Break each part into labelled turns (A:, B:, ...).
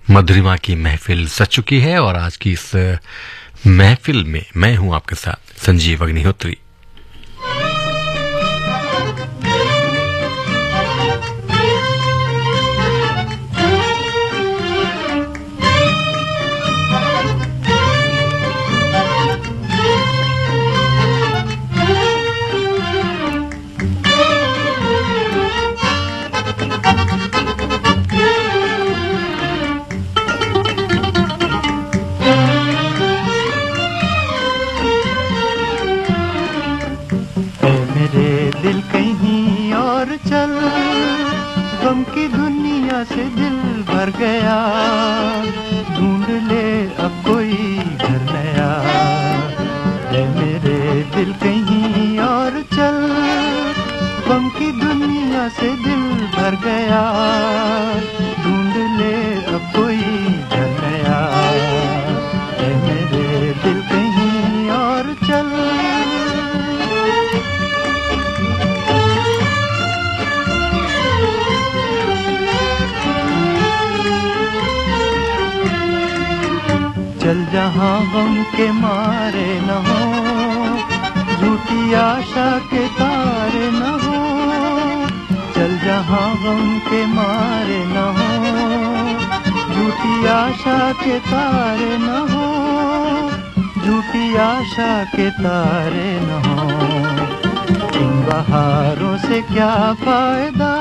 A: मधुरिमा की महफिल सज चुकी है और आज की इस महफिल में मैं हूं आपके साथ संजीव अग्निहोत्री।
B: दिल कहीं और चल, गम की दुनिया से दिल भर गया, ढूंढ ले अब कोई घर नया। ऐ मेरे दिल कहीं और चल, गम की दुनिया से दिल भर गया, ढूंढ ले अब कोई घर नया। ऐ मेरे दिल कहीं और चल। चल जहाँ गम के मारे न हो, झूठी आशा के तारे न हो। चल जहाँ गम के मारे न हो, झूठी आशा के तारे न हो, झूठी आशा के तारे न हो। इन बहारों से क्या फायदा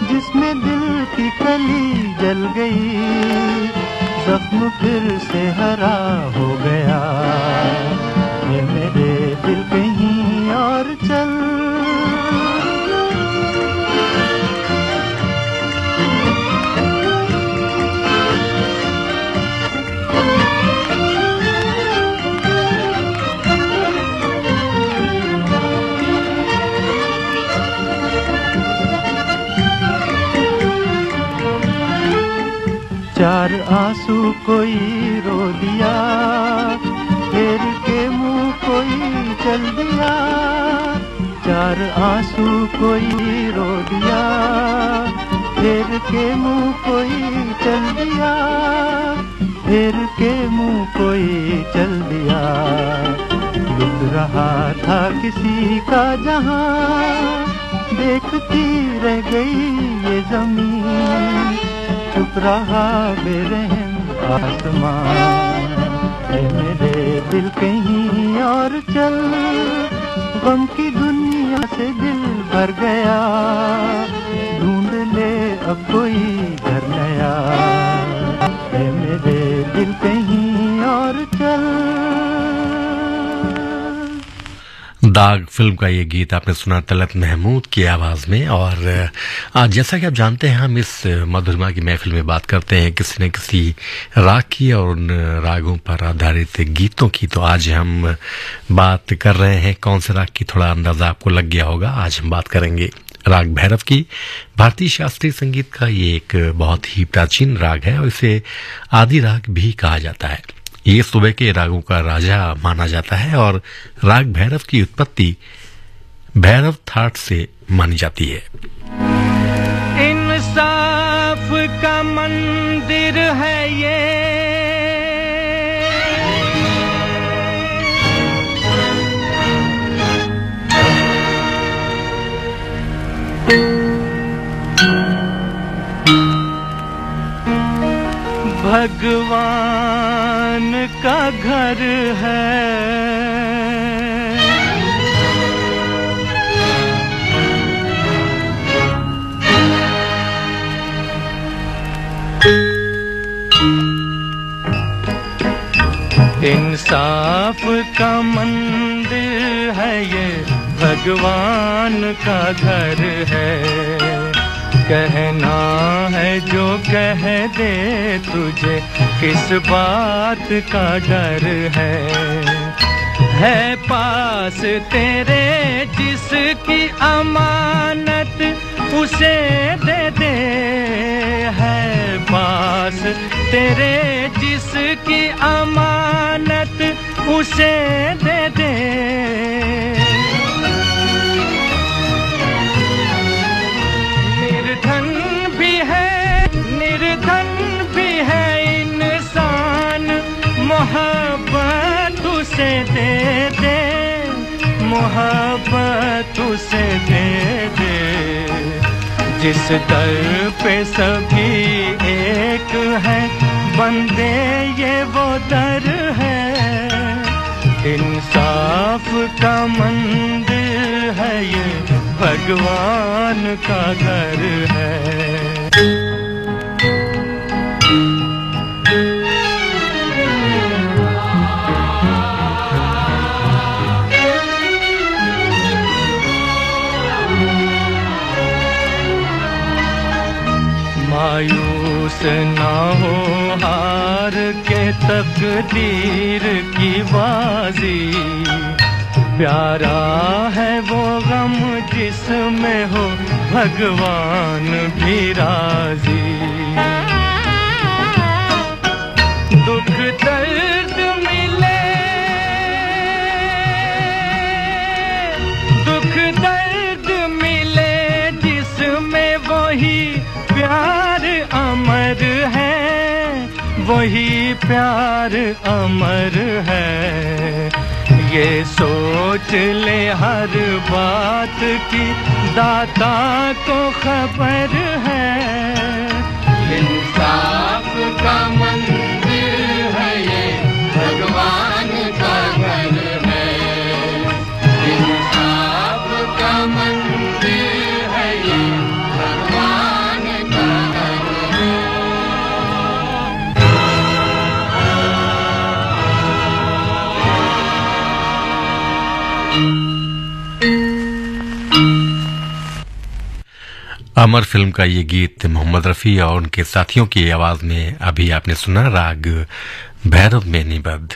B: जिसमें दिल की कली जल गई, जख्म फिर से हरा हो गया। ये मेरे दिल कहीं और चल। चार आंसू कोई रो दिया, फेर के मुंह कोई चल दिया। चार आंसू कोई रो दिया, फेर के मुंह कोई चल दिया, फेर के मुंह कोई चल दिया। लुट रहा था किसी का जहां, देखती रह गई ये जमीन, चुप रहा बेरहम आसमान। ऐ मेरे दिल कहीं और चल, गम की दुनिया से दिल भर गया, ढूंढ ले अब कोई घर नया। ऐ मेरे दिल कहीं और चल।
A: दाग फिल्म का ये गीत आपने सुना तलत महमूद की आवाज में। और आज जैसा कि आप जानते हैं, हम इस मधुरिमा की महफिल में बात करते हैं किसी न किसी राग की और उन रागों पर आधारित गीतों की। तो आज हम बात कर रहे हैं कौन से राग की, थोड़ा अंदाजा आपको लग गया होगा। आज हम बात करेंगे राग भैरव की। भारतीय शास्त्रीय संगीत का ये एक बहुत ही प्राचीन राग है और इसे आदि राग भी कहा जाता है। ये सुबह के रागों का राजा माना जाता है और राग भैरव की उत्पत्ति भैरव थाट से मानी जाती है।
B: इंसाफ का मंदिर है ये, भगवान का घर है। इंसाफ का मंदिर है ये, भगवान का घर है। कहना है जो कह दे तुझे, किस बात का डर है पास तेरे जिसकी अमानत उसे दे दे। है पास तेरे जिसकी अमानत उसे दे दे। निर्धन भी है निर्धन भी उसे दे दे, मोहब्बत उसे दे दे। जिस दर पे सभी एक है, बंदे ये वो दर है। इंसाफ का मंदिर है ये, भगवान का घर है। मायूस ना हो हार के तकदीर की बाजी, प्यारा है वो गम जिसमें हो भगवान भी राजी। दुख दर्द मिले, दुख दर्द मिले जिसमें वही प्यार अमर है, वही प्यार अमर है। ये सोच ले हर बात की, दाता को खबर है। इंसाफ का मंदिर है ये, भगवान का घर है। इंसाफ का मंदिर है ये, भगवान का घर है।
A: अमर फिल्म का ये गीत मोहम्मद रफ़ी और उनके साथियों की आवाज में अभी आपने सुना, राग भैरव में निबद्ध।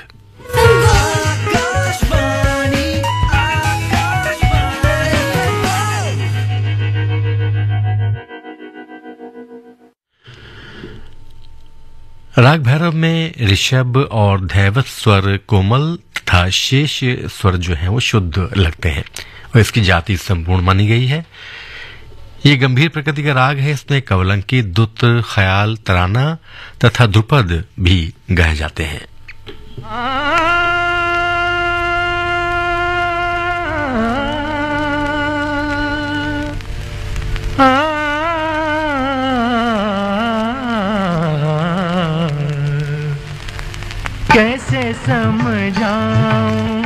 A: राग भैरव में ऋषभ और धैवत स्वर कोमल तथा शेष स्वर जो है वो शुद्ध लगते हैं और इसकी जाति संपूर्ण मानी गई है। ये गंभीर प्रकृति का राग है। इसमें कवलंकी, दुत, ख्याल, तराना तथा ध्रुपद भी गाए जाते हैं।
B: कैसे समझाऊं,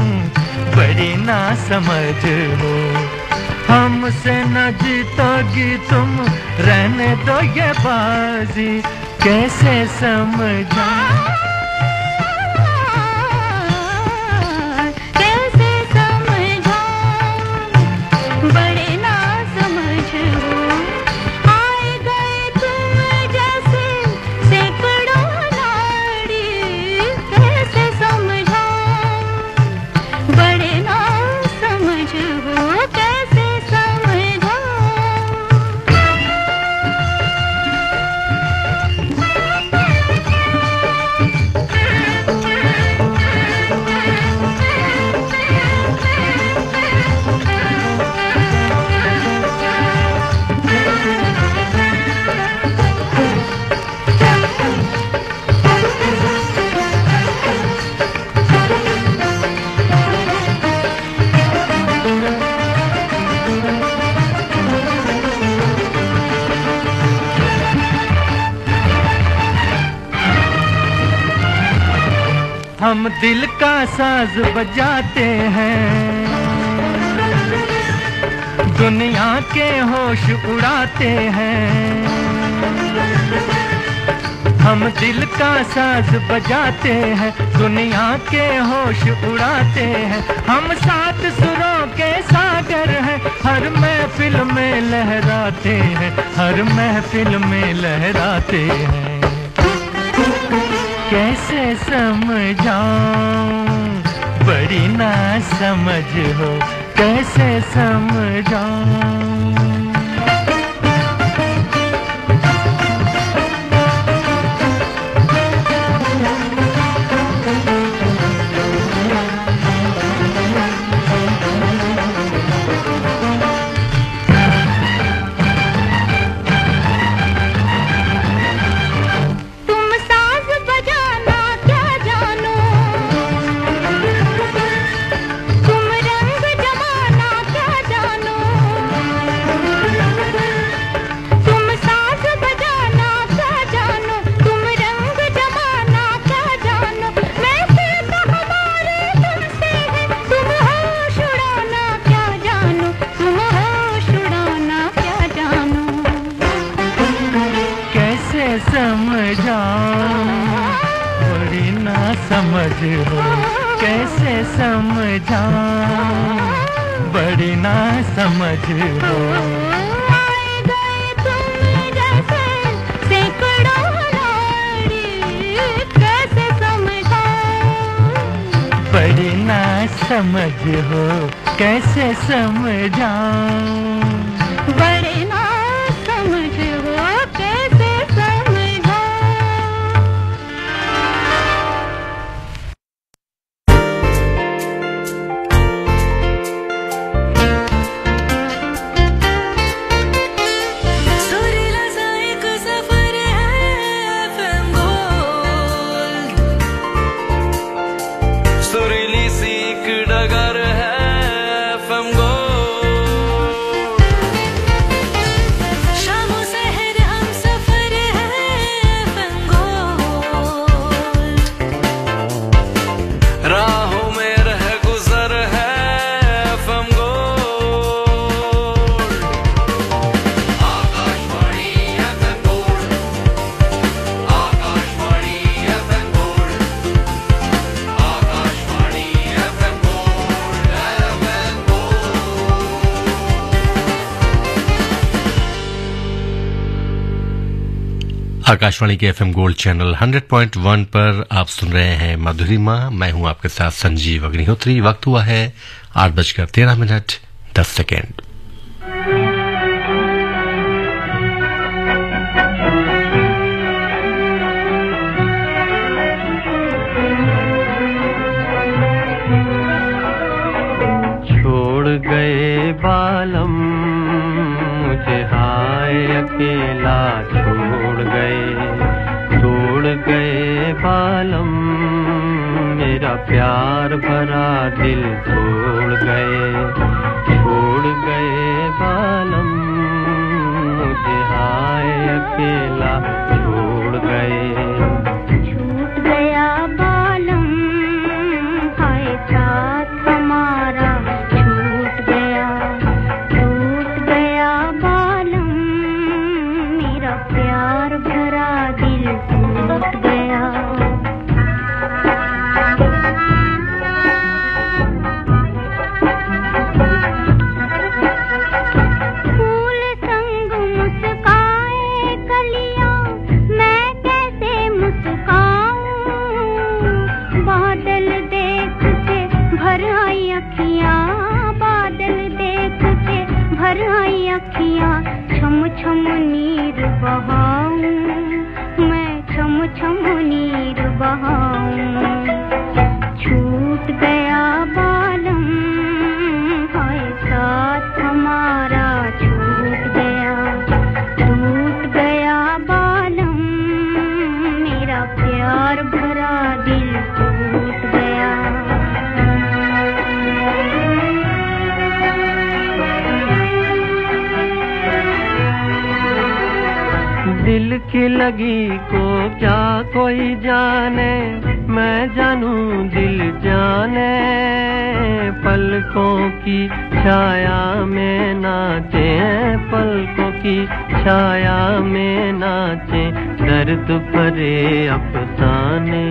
B: बड़ी ना समझ हो, हमसे न जीतोगी तुम, रहने दो ये बाजी। कैसे समझाऊं,
C: कैसे समझाऊं, बड़े ना समझ हो, आए गए तुम जैसे सैकड़ों नाड़ी। कैसे समझाऊं, बड़े ना समझ हो, कैसे
B: हम दिल का साज बजाते हैं, दुनिया के होश उड़ाते हैं। हम दिल का साज बजाते हैं, दुनिया के होश उड़ाते हैं। हम सात सुरों के सागर हैं, हर महफिल में लहराते हैं, हर महफिल में लहराते हैं। कैसे समझाऊं, बड़ी ना समझ हो, कैसे समझाऊं। समझाऊं, बड़ी ना समझ हो कैसे समझाऊं, बड़ी ना समझ हो।
C: आए गए तुम जैसे सैकड़ों लाड़ी, कैसे समझाऊं,
B: बड़ी ना समझ हो कैसे समझाऊं,
C: बड़े ना समझ हो कैसे समझाऊं।
D: सुरीला सा एक सफर है FM गोल्ड, सुरीली सी एक डगर है FM गोल्ड, शामों सहर हम सफर है FM गोल्ड, राहों में रह गुजर है FM gold. Akashvani FM gold, Akashvani FM gold, Akashvani FM gold, FM gold.
A: Akashvani के एफएम गोल्ड चैनल 100.1 पर आप सुन रहे हैं मधुरिमा। मैं हूं आपके साथ संजीव अग्निहोत्री। वक्त हुआ है 8:13:10।
B: छोड़ गए बालम मुझे हाय अकेला छोड़ गए बालम, मेरा प्यार भरा दिल छोड़ गए बालम मुझे हाय अकेला छोड़ गए।
C: छूट गया बालम, हाय साथ हमारा छूट गया बालम, मेरा प्यार भरा दिल टूट गया। फूल संग मुस्काए कलियां, मैं कैसे मुस्काऊं, बादल देख के भर आई अखियां, बादल देख के भर आई अखियां, छम छम नीर बहाऊं, मैं छम छम नीर बहाऊं। छूट गया बालम, हाय साथ हमारा छूट गया बालम, मेरा प्यार भरा दिल टूट गया।
B: दिल की लगी को क्या कोई जाने, मैं जानूं दिल जाने, पलकों की छाया में नाचे, पलकों की छाया में नाचे, दर्द भरे अफसाने,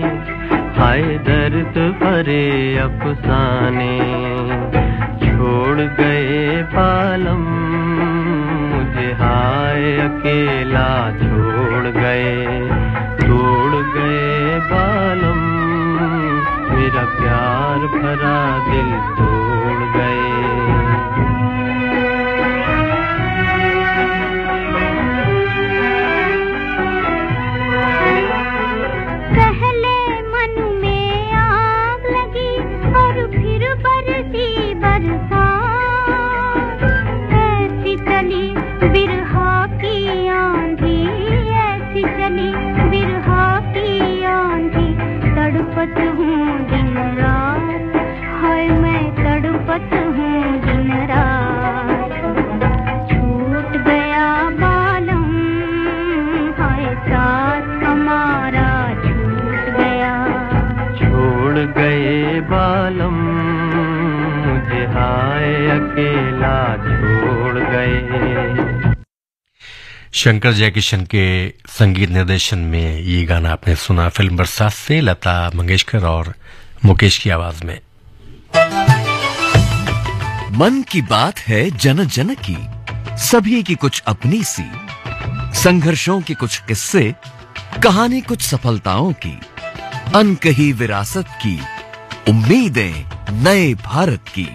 B: हाय दर्द भरे अफसाने। छोड़ गए बालम मुझे हाय अकेला छोड़ गए बालम, मेरा प्यार भरा दिल तोड़ गए।
C: पहले मन में आग लगी और फिर बरसी बरसात, ऐसी चली बिरहा की आंधी, ऐसी चली बिरहा की आंधी, तड़पत हूँ दिन रात, हाय मैं तड़पत हूँ दिन रात। छूट गया बालम, हाय साथ हमारा छूट गया।
B: छोड़ गए बालम मुझे हाय अकेला छोड़ गए।
A: शंकर जयकिशन के संगीत निर्देशन में ये गाना आपने सुना फिल्म बरसात से, लता मंगेशकर और मुकेश की आवाज में।
E: मन की बात है जन जन की, सभी की कुछ अपनी सी, संघर्षों के कुछ किस्से, कहानी कुछ सफलताओं की, अनकही विरासत की, उम्मीदें नए भारत की।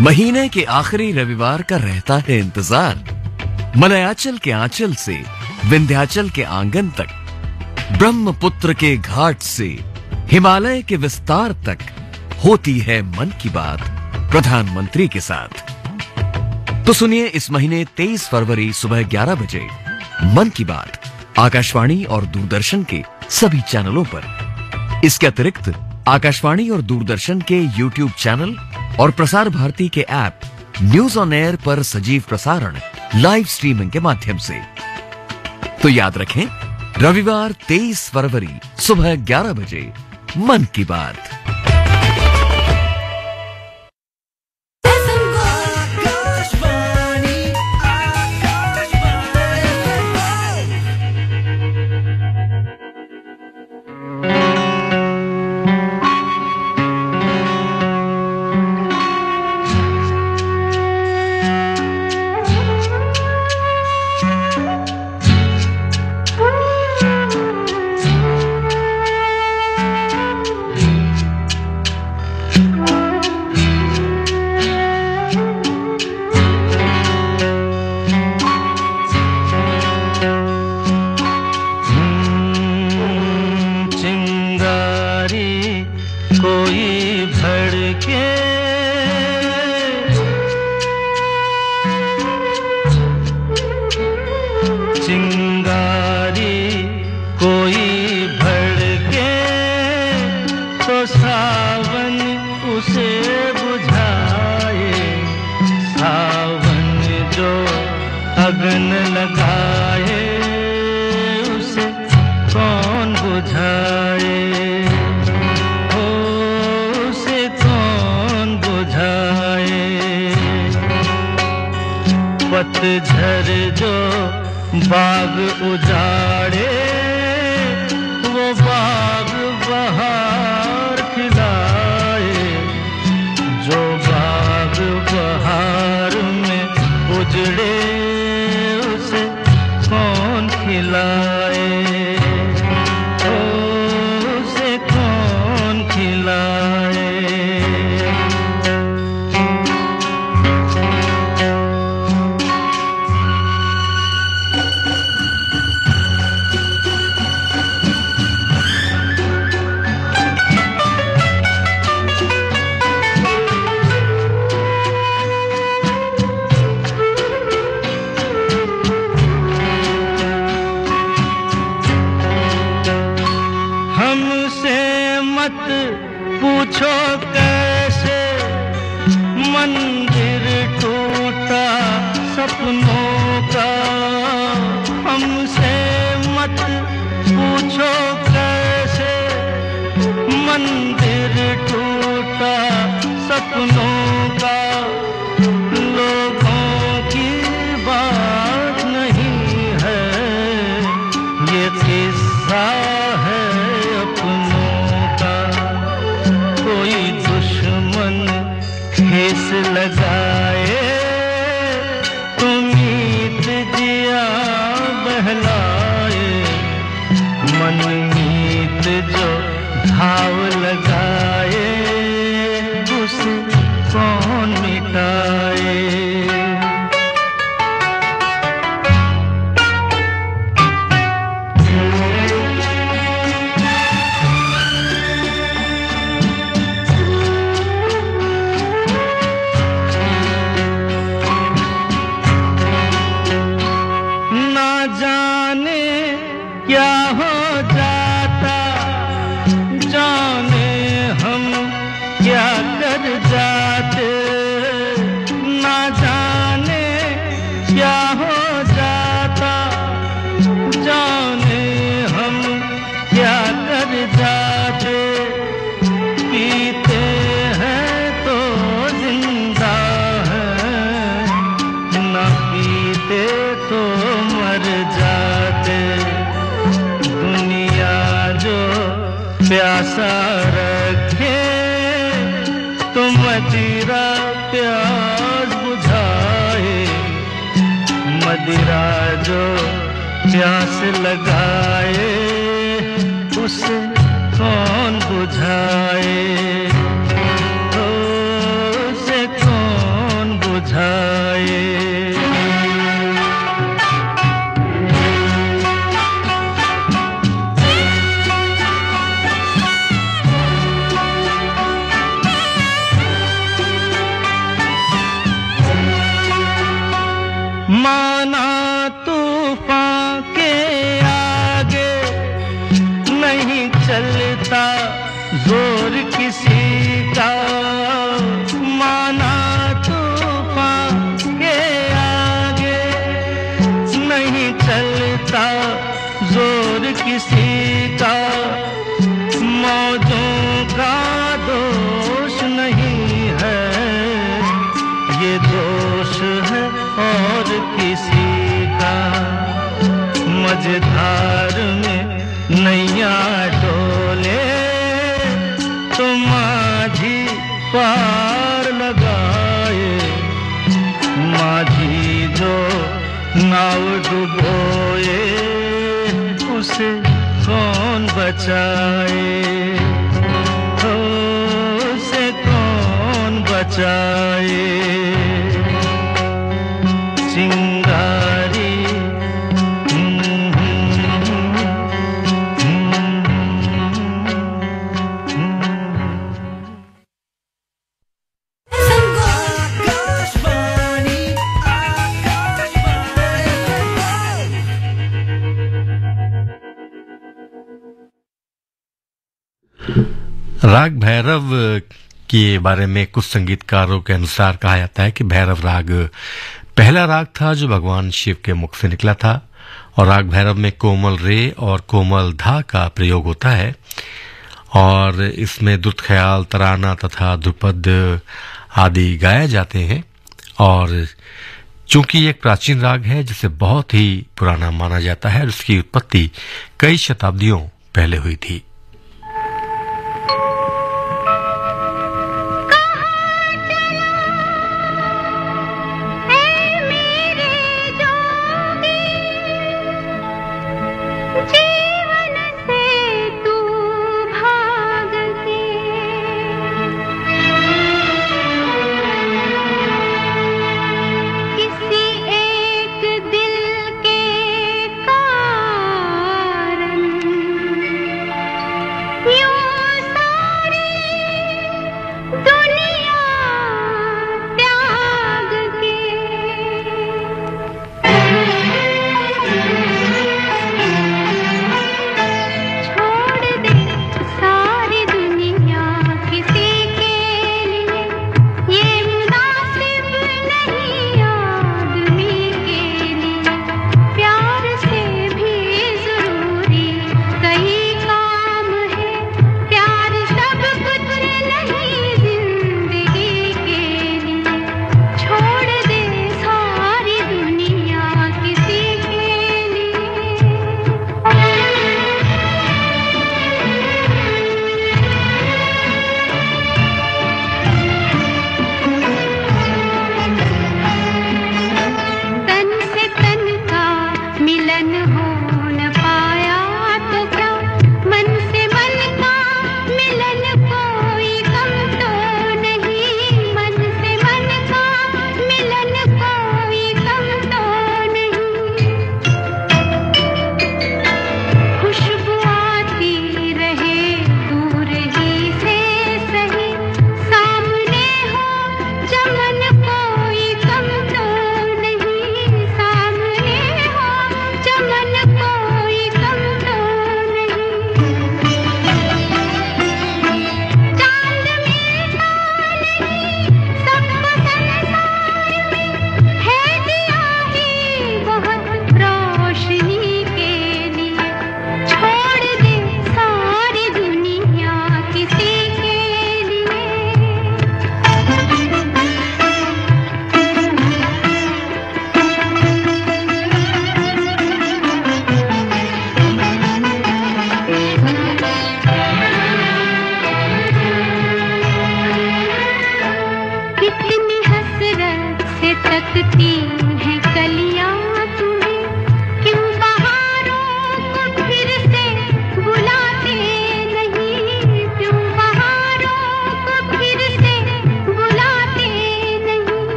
E: महीने के आखिरी रविवार का रहता है इंतजार, मलयाचल के आंचल से विंध्याचल के आंगन तक, ब्रह्मपुत्र के घाट से हिमालय के विस्तार तक होती है मन की बात प्रधानमंत्री के साथ। तो सुनिए इस महीने 23 फरवरी सुबह 11 बजे मन की बात आकाशवाणी और दूरदर्शन के सभी चैनलों पर। इसके अतिरिक्त आकाशवाणी और दूरदर्शन के YouTube चैनल और प्रसार भारती के ऐप न्यूज ऑन एयर पर सजीव प्रसारण लाइव स्ट्रीमिंग के माध्यम से। तो याद रखें, रविवार 23 फरवरी सुबह 11 बजे मन की बात।
B: पतझर जो बाग उजाड़े, वो बाग बहार खिलाए, जो बाग बहार में उजड़े उसे कौन खिलाए, उसे कौन खिलाए। पूछो कैसे मंदिर टूटा सपनों का, हमसे मत पूछो कैसे मंदिर टूटा सपनों का। लोगों की बात नहीं है, ये किस्सा है अपनों का। कोई दुश्मन ठेस लगाए तो मीत जिया बहलाए, मन मीत जो घाव लगाए उसे कौन मिटाए। क्या हो जाता जाने हम क्या कर जाते, ना जाने प्यासा रखे तो मदिरा प्यास बुझाए, मदिरा जो प्यास लगाए उसे कौन बुझाए, उसे कौन बुझाए। माना तूफान के आगे नहीं चलता जोर किसी का, माना तूफान के आगे नहीं चलता जोर किसी का, मौजों का दोष नहीं है ये दोष है और किसी का, मझधार में नैया डोले तो माझी पार लगाए, माझी जो नाव डुबोए उसे कौन बचाए, उसे कौन बचाए। चिंगारी
A: राग भैरव के बारे में कुछ संगीतकारों के अनुसार कहा जाता है कि भैरव राग पहला राग था जो भगवान शिव के मुख से निकला था, और राग भैरव में कोमल रे और कोमल धा का प्रयोग होता है, और इसमें द्रुत ख्याल, तराना तथा ध्रुपद आदि गाए जाते हैं। और चूंकि एक प्राचीन राग है जिसे बहुत ही पुराना माना जाता है, और इसकी उत्पत्ति कई शताब्दियों पहले हुई थी।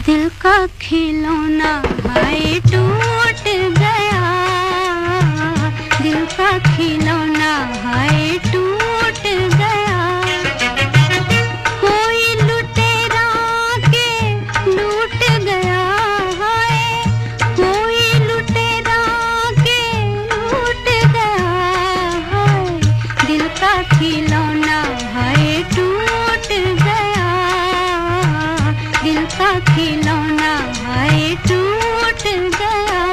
C: दिल का खिलौना हाय टूट गया, दिल का खिलौना हाय टूट गया। कोई लुटेरा के लूट गया हाय, कोई लुटेरा के लूट गया हाय, दिल का खिलौना हाय टूट गया, दिल का खिलौना हाय टूट गया।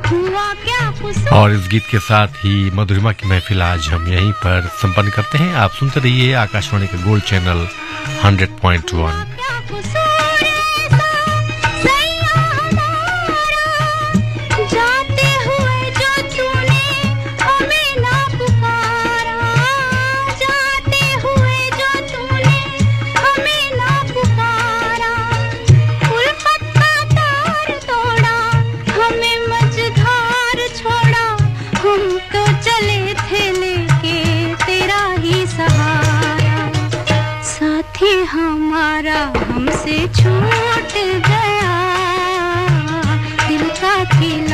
C: हुआ क्या कुछ
A: और इस गीत के साथ ही मधुरिमा की महफिल आज हम यहीं पर संपन्न करते हैं। आप सुनते रहिए आकाशवाणी का गोल्ड चैनल 100.1।
C: क्या कसूर ऐसा सैया हमारा, जाते हुए जो तूने हमें ना पुकारा, जाते हुए जो तूने हमें ना पुकारा। उल्फत का तार तोड़ा, हमें मझधार छोड़ा, हम तो चले थे लेके तेरा ही सहारा। साथी हमारा हमसे छूट गया, दिल का खिलौना